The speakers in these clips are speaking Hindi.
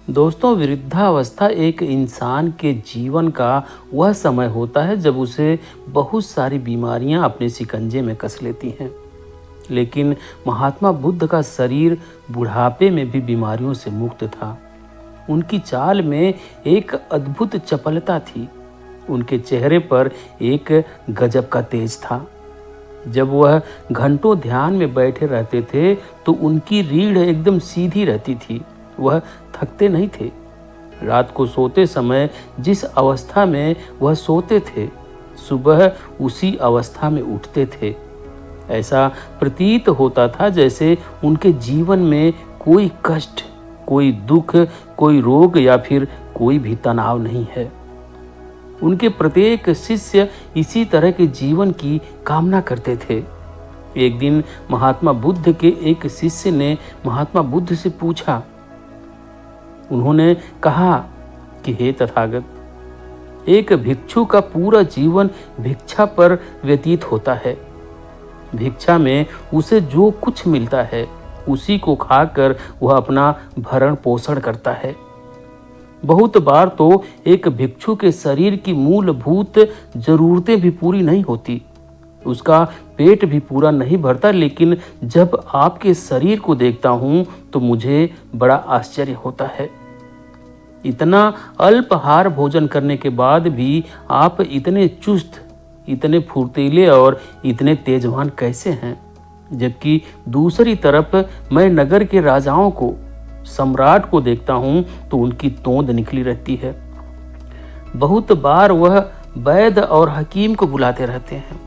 दोस्तों, वृद्धावस्था एक इंसान के जीवन का वह समय होता है जब उसे बहुत सारी बीमारियां अपने शिकंजे में कस लेती हैं। लेकिन महात्मा बुद्ध का शरीर बुढ़ापे में भी बीमारियों से मुक्त था। उनकी चाल में एक अद्भुत चपलता थी। उनके चेहरे पर एक गजब का तेज था। जब वह घंटों ध्यान में बैठे रहते थे तो उनकी रीढ़ एकदम सीधी रहती थी। वह थकते नहीं थे। रात को सोते समय जिस अवस्था में वह सोते थे, सुबह उसी अवस्था में उठते थे। ऐसा प्रतीत होता था जैसे उनके जीवन में कोई कष्ट, कोई दुख, कोई रोग या फिर कोई भी तनाव नहीं है। उनके प्रत्येक शिष्य इसी तरह के जीवन की कामना करते थे। एक दिन महात्मा बुद्ध के एक शिष्य ने महात्मा बुद्ध से पूछा। उन्होंने कहा कि हे तथागत, एक भिक्षु का पूरा जीवन भिक्षा पर व्यतीत होता है। भिक्षा में उसे जो कुछ मिलता है उसी को खाकर वह अपना भरण पोषण करता है। बहुत बार तो एक भिक्षु के शरीर की मूलभूत जरूरतें भी पूरी नहीं होती, उसका पेट भी पूरा नहीं भरता। लेकिन जब आपके शरीर को देखता हूं तो मुझे बड़ा आश्चर्य होता है। इतना अल्पाहार भोजन करने के बाद भी आप इतने चुस्त, इतने फुर्तीले और इतने तेजवान कैसे हैं? जबकि दूसरी तरफ मैं नगर के राजाओं को, सम्राट को देखता हूं तो उनकी तोंद निकली रहती है। बहुत बार वह वैद्य और हकीम को बुलाते रहते हैं,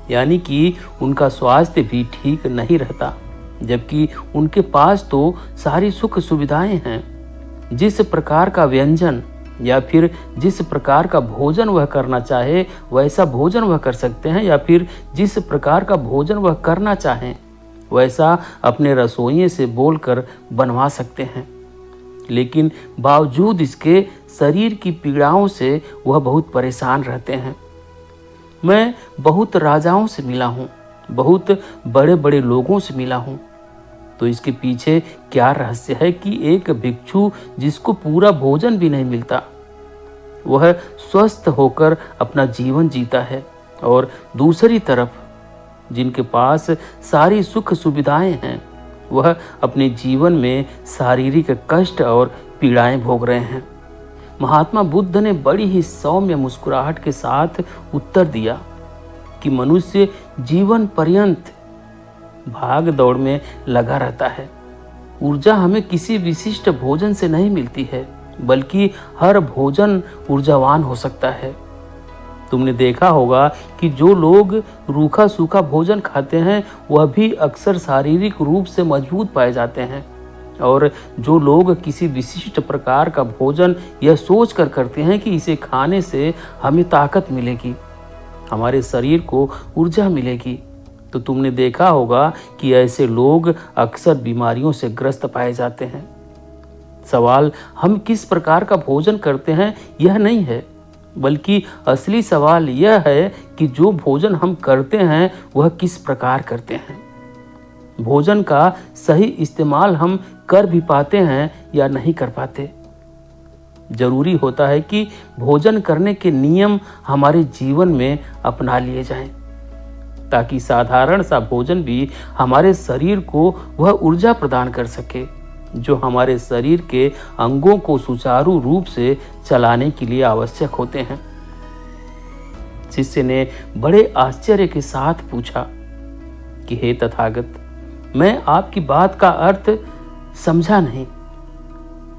यानी कि उनका स्वास्थ्य भी ठीक नहीं रहता। जबकि उनके पास तो सारी सुख सुविधाएं हैं। जिस प्रकार का व्यंजन या फिर जिस प्रकार का भोजन वह करना चाहे वैसा भोजन वह कर सकते हैं, या फिर जिस प्रकार का भोजन वह करना चाहें वैसा अपने रसोइये से बोलकर बनवा सकते हैं। लेकिन बावजूद इसके शरीर की पीड़ाओं से वह बहुत परेशान रहते हैं। मैं बहुत राजाओं से मिला हूँ, बहुत बड़े बड़े लोगों से मिला हूँ। तो इसके पीछे क्या रहस्य है कि एक भिक्षु जिसको पूरा भोजन भी नहीं मिलता, वह स्वस्थ होकर अपना जीवन जीता है, और दूसरी तरफ जिनके पास सारी सुख सुविधाएं हैं वह अपने जीवन में शारीरिक कष्ट और पीड़ाएं भोग रहे हैं। महात्मा बुद्ध ने बड़ी ही सौम्य मुस्कुराहट के साथ उत्तर दिया कि मनुष्य जीवन पर्यंत भाग दौड़ में लगा रहता है। ऊर्जा हमें किसी विशिष्ट भोजन से नहीं मिलती है, बल्कि हर भोजन ऊर्जावान हो सकता है। तुमने देखा होगा कि जो लोग रूखा सूखा भोजन खाते हैं वह भी अक्सर शारीरिक रूप से मजबूत पाए जाते हैं, और जो लोग किसी विशिष्ट प्रकार का भोजन यह सोच कर करते हैं कि इसे खाने से हमें ताकत मिलेगी, हमारे शरीर को ऊर्जा मिलेगी, तो तुमने देखा होगा कि ऐसे लोग अक्सर बीमारियों से ग्रस्त पाए जाते हैं। सवाल हम किस प्रकार का भोजन करते हैं यह नहीं है, बल्कि असली सवाल यह है कि जो भोजन हम करते हैं वह किस प्रकार करते हैं। भोजन का सही इस्तेमाल हम कर भी पाते हैं या नहीं कर पाते। जरूरी होता है कि भोजन करने के नियम हमारे जीवन में अपना लिए जाएं, ताकि साधारण सा भोजन भी हमारे शरीर को वह ऊर्जा प्रदान कर सके जो हमारे शरीर के अंगों को सुचारू रूप से चलाने के लिए आवश्यक होते हैं। शिष्य ने बड़े आश्चर्य के साथ पूछा कि हे तथागत, मैं आपकी बात का अर्थ समझा नहीं।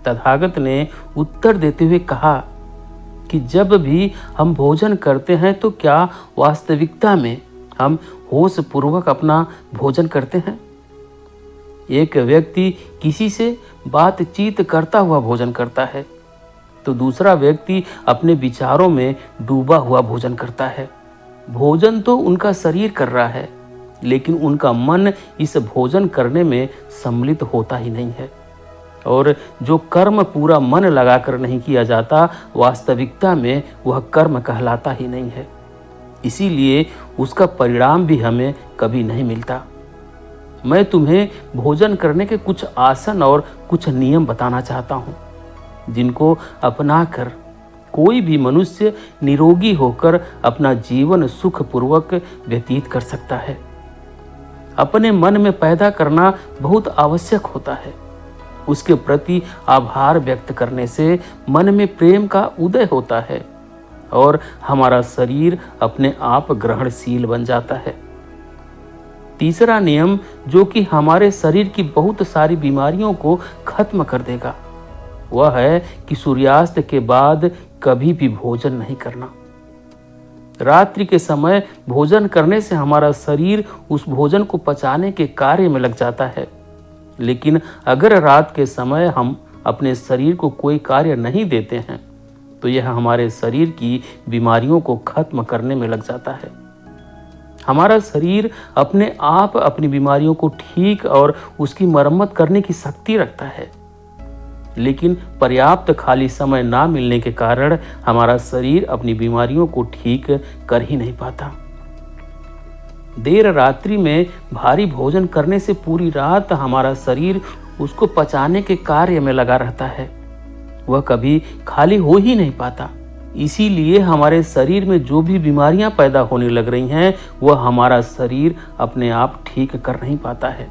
तथागत ने उत्तर देते हुए कहा कि जब भी हम भोजन करते हैं तो क्या वास्तविकता में हम होश पूर्वक अपना भोजन करते हैं? एक व्यक्ति किसी से बातचीत करता हुआ भोजन करता है, तो दूसरा व्यक्ति अपने विचारों में डूबा हुआ भोजन करता है। भोजन तो उनका शरीर कर रहा है, लेकिन उनका मन इस भोजन करने में सम्मिलित होता ही नहीं है। और जो कर्म पूरा मन लगाकर नहीं किया जाता, वास्तविकता में वह कर्म कहलाता ही नहीं है। इसीलिए उसका परिणाम भी हमें कभी नहीं मिलता। मैं तुम्हें भोजन करने के कुछ आसन और कुछ नियम बताना चाहता हूँ। जिनको अपनाकर कोई भी मनुष्य निरोगी होकर अपना जीवन सुखपूर्वक व्यतीत कर सकता है। अपने मन में पैदा करना बहुत आवश्यक होता है। उसके प्रति आभार व्यक्त करने से मन में प्रेम का उदय होता है और हमारा शरीर अपने आप ग्रहणशील बन जाता है। तीसरा नियम, जो कि हमारे शरीर की बहुत सारी बीमारियों को खत्म कर देगा, वह है कि सूर्यास्त के बाद कभी भी भोजन नहीं करना। रात्रि के समय भोजन करने से हमारा शरीर उस भोजन को पचाने के कार्य में लग जाता है, लेकिन अगर रात के समय हम अपने शरीर को कोई कार्य नहीं देते हैं तो यह हमारे शरीर की बीमारियों को खत्म करने में लग जाता है। हमारा शरीर अपने आप अपनी बीमारियों को ठीक और उसकी मरम्मत करने की शक्ति रखता है, लेकिन पर्याप्त खाली समय ना मिलने के कारण हमारा शरीर अपनी बीमारियों को ठीक कर ही नहीं पाता। देर रात्रि में भारी भोजन करने से पूरी रात हमारा शरीर उसको पचाने के कार्य में लगा रहता है, वह कभी खाली हो ही नहीं पाता। इसीलिए हमारे शरीर में जो भी बीमारियां पैदा होने लग रही हैं, वह हमारा शरीर अपने आप ठीक कर नहीं पाता है।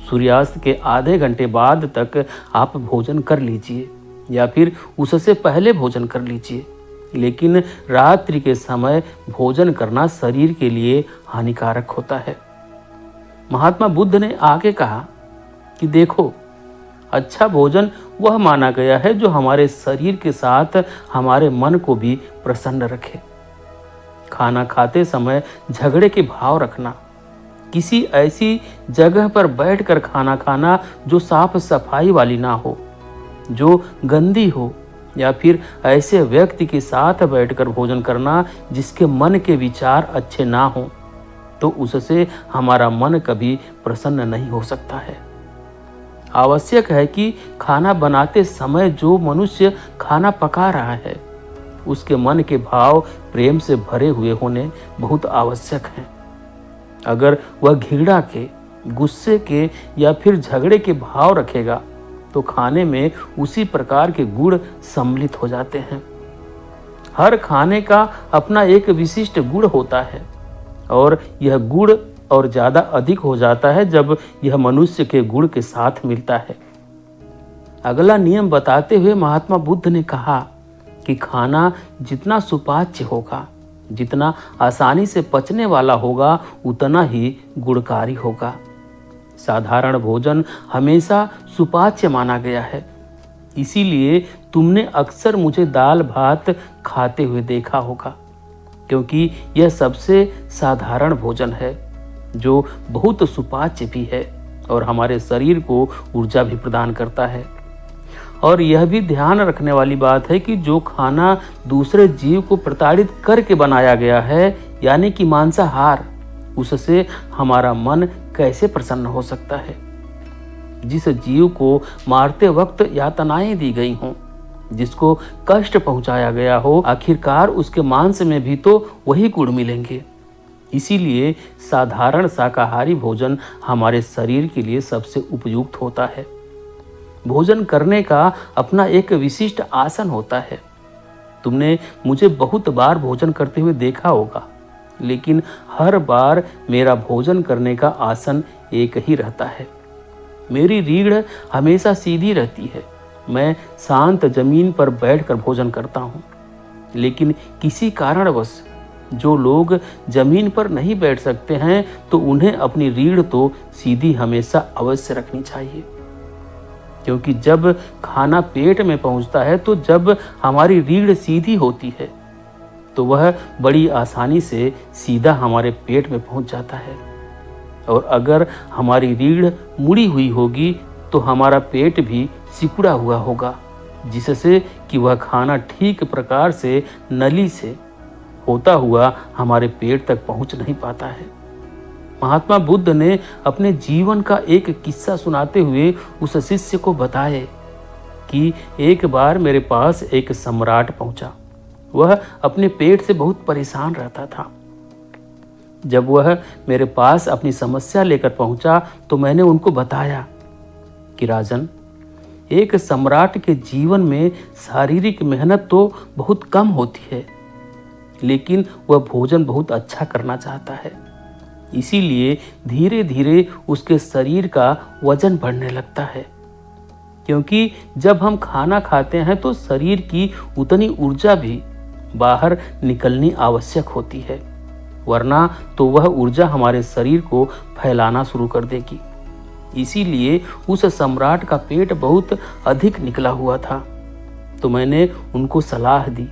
सूर्यास्त के आधे घंटे बाद तक आप भोजन कर लीजिए या फिर उससे पहले भोजन कर लीजिए, लेकिन रात्रि के समय भोजन करना शरीर के लिए हानिकारक होता है। महात्मा बुद्ध ने आगे कहा कि देखो, अच्छा भोजन वह माना गया है जो हमारे शरीर के साथ हमारे मन को भी प्रसन्न रखे। खाना खाते समय झगड़े के भाव रखना, किसी ऐसी जगह पर बैठकर खाना खाना जो साफ सफाई वाली ना हो, जो गंदी हो, या फिर ऐसे व्यक्ति के साथ बैठकर भोजन करना जिसके मन के विचार अच्छे ना हो, तो उससे हमारा मन कभी प्रसन्न नहीं हो सकता है। आवश्यक है कि खाना बनाते समय जो मनुष्य खाना पका रहा है, उसके मन के भाव प्रेम से भरे हुए होने बहुत आवश्यक हैं। अगर वह घृणा के, गुस्से के या फिर झगड़े के भाव रखेगा तो खाने में उसी प्रकार के गुण सम्मिलित हो जाते हैं। हर खाने का अपना एक विशिष्ट गुण होता है और यह गुण और ज़्यादा अधिक हो जाता है जब यह मनुष्य के गुण के साथ मिलता है। अगला नियम बताते हुए महात्मा बुद्ध ने कहा कि खाना जितना सुपाच्य होगा, जितना आसानी से पचने वाला होगा, उतना ही गुणकारी होगा। साधारण भोजन हमेशा सुपाच्य माना गया है, इसीलिए तुमने अक्सर मुझे दाल भात खाते हुए देखा होगा, क्योंकि यह सबसे साधारण भोजन है जो बहुत सुपाच्य भी है और हमारे शरीर को ऊर्जा भी प्रदान करता है। और यह भी ध्यान रखने वाली बात है कि जो खाना दूसरे जीव को प्रताड़ित करके बनाया गया है, यानी कि मांसाहार, उससे हमारा मन कैसे प्रसन्न हो सकता है। जिस जीव को मारते वक्त यातनाएं दी गई हों, जिसको कष्ट पहुंचाया गया हो, आखिरकार उसके मांस में भी तो वही गुण मिलेंगे। इसीलिए साधारण शाकाहारी भोजन हमारे शरीर के लिए सबसे उपयुक्त होता है। भोजन करने का अपना एक विशिष्ट आसन होता है। तुमने मुझे बहुत बार भोजन करते हुए देखा होगा, लेकिन हर बार मेरा भोजन करने का आसन एक ही रहता है। मेरी रीढ़ हमेशा सीधी रहती है। मैं शांत जमीन पर बैठकर भोजन करता हूँ, लेकिन किसी कारणवश जो लोग जमीन पर नहीं बैठ सकते हैं तो उन्हें अपनी रीढ़ तो सीधी हमेशा अवश्य रखनी चाहिए, क्योंकि जब खाना पेट में पहुंचता है तो जब हमारी रीढ़ सीधी होती है तो वह बड़ी आसानी से सीधा हमारे पेट में पहुंच जाता है। और अगर हमारी रीढ़ मुड़ी हुई होगी तो हमारा पेट भी सिकुड़ा हुआ होगा, जिससे कि वह खाना ठीक प्रकार से नली से होता हुआ हमारे पेट तक पहुंच नहीं पाता है। महात्मा बुद्ध ने अपने जीवन का एक किस्सा सुनाते हुए उस शिष्य को बताए कि एक बार मेरे पास एक सम्राट पहुंचा। वह अपने पेट से बहुत परेशान रहता था। जब वह मेरे पास अपनी समस्या लेकर पहुंचा तो मैंने उनको बताया कि राजन, एक सम्राट के जीवन में शारीरिक मेहनत तो बहुत कम होती है, लेकिन वह भोजन बहुत अच्छा करना चाहता है। इसीलिए धीरे धीरे उसके शरीर का वजन बढ़ने लगता है, क्योंकि जब हम खाना खाते हैं तो शरीर की उतनी ऊर्जा भी बाहर निकलनी आवश्यक होती है, वरना तो वह ऊर्जा हमारे शरीर को फैलाना शुरू कर देगी। इसीलिए उस सम्राट का पेट बहुत अधिक निकला हुआ था। तो मैंने उनको सलाह दी,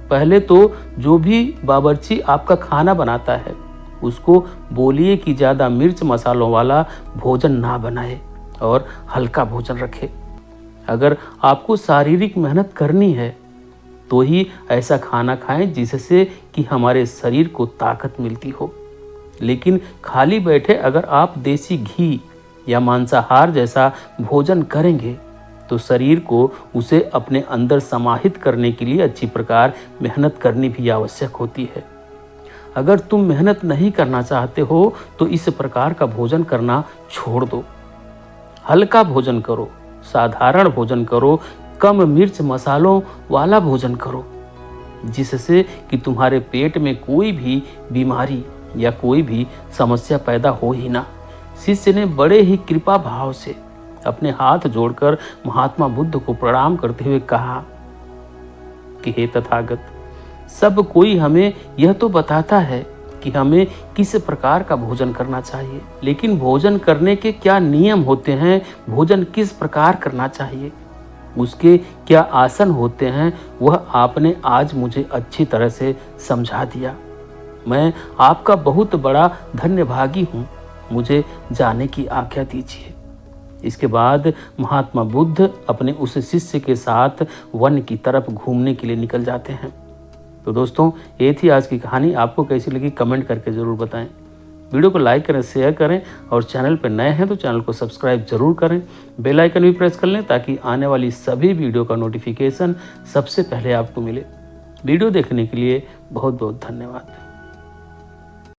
पहले तो जो भी बावर्ची आपका खाना बनाता है उसको बोलिए कि ज़्यादा मिर्च मसालों वाला भोजन ना बनाए और हल्का भोजन रखे। अगर आपको शारीरिक मेहनत करनी है तो ही ऐसा खाना खाएं जिससे कि हमारे शरीर को ताकत मिलती हो। लेकिन खाली बैठे अगर आप देसी घी या मांसाहार जैसा भोजन करेंगे तो शरीर को उसे अपने अंदर समाहित करने के लिए अच्छी प्रकार मेहनत करनी भी आवश्यक होती है। अगर तुम मेहनत नहीं करना चाहते हो तो इस प्रकार का भोजन करना छोड़ दो। हल्का भोजन करो, साधारण भोजन करो, कम मिर्च मसालों वाला भोजन करो, जिससे कि तुम्हारे पेट में कोई भी बीमारी या कोई भी समस्या पैदा हो ही ना। शिष्य ने बड़े ही कृपा भाव से अपने हाथ जोड़कर महात्मा बुद्ध को प्रणाम करते हुए कहा कि हे तथागत, सब कोई हमें यह तो बताता है कि हमें किस प्रकार का भोजन करना चाहिए, लेकिन भोजन करने के क्या नियम होते हैं, भोजन किस प्रकार करना चाहिए, उसके क्या आसन होते हैं, वह आपने आज मुझे अच्छी तरह से समझा दिया। मैं आपका बहुत बड़ा धन्यभागी हूँ, मुझे जाने की आज्ञा दीजिए। इसके बाद महात्मा बुद्ध अपने उस शिष्य के साथ वन की तरफ घूमने के लिए निकल जाते हैं। तो दोस्तों, ये थी आज की कहानी। आपको कैसी लगी कमेंट करके ज़रूर बताएं। वीडियो को लाइक करें, शेयर करें और चैनल पर नए हैं तो चैनल को सब्सक्राइब जरूर करें। बेल आइकन भी प्रेस कर लें ताकि आने वाली सभी वीडियो का नोटिफिकेशन सबसे पहले आपको मिले। वीडियो देखने के लिए बहुत बहुत धन्यवाद।